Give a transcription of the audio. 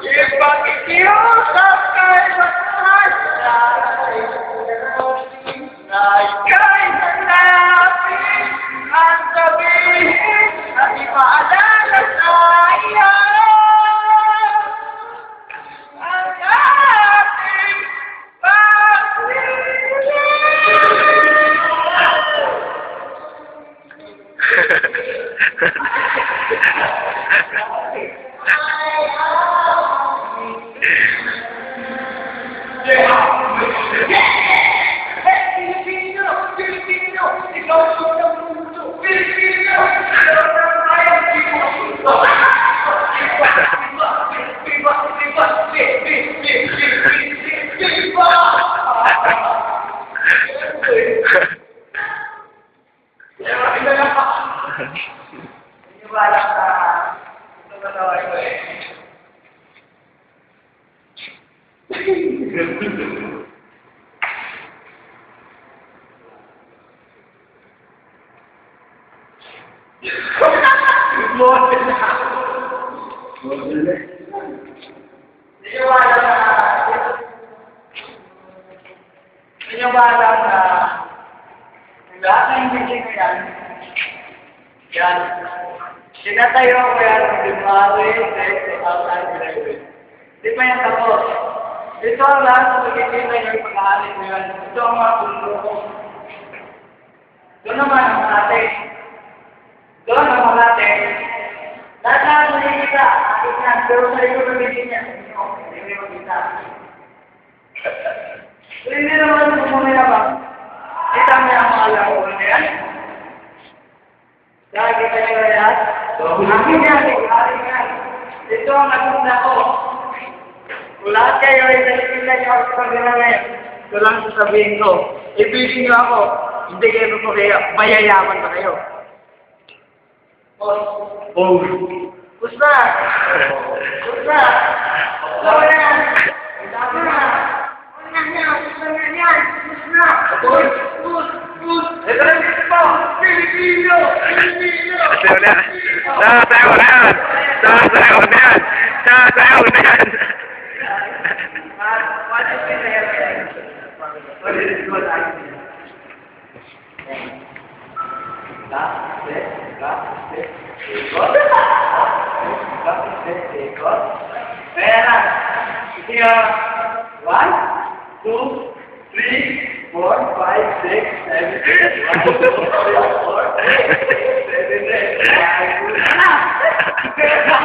Ipakikiusap kay Matasay, kay hanapin at sabihin at ipaalala sa iyo ang ating Iniwalang na lahat ng hindi ko yan, sinatayo ko yan ng Dimari, outside graduate. Di pa yan tapos. Ito ang lahat ng pagkikita yung pag-aalit mo yan. Ito ang mga pundo ko. Doon naman ang malate. Doon ang malate. Lahat na ang nakikita, akin yan. Pero sa ito pagkikita niya, hindi ko makita. So, hindi naman kumuna ba? Kita mo yung mga laro na yan? Dahil kita nyo na yan? Akin yan, akin yan. Ito ang nagunda ko. Kung lahat kayo ay nakikita nyo ako sa pagkina ngayon, ito lang sasabihin ko. Ibigin nyo ako, hindi kayo po kayo, mayayaman pa kayo. Oh. Gusta? Gusta? Gusto mo yan? Gusto mo yan? Gusto mo yan? Gusto na? Ito lang dito po! Pilipino! Pilipino! Sasayaw na! Sasayaw na yan! Sasayaw na yan! Sasayaw na yan! What is this hair? What is this one? Pera. Here. 1, 2, 3, 4, 5, 6, 7, 8, 1, 2, 3, 4, 5, 6, 7, 8, 9, 10.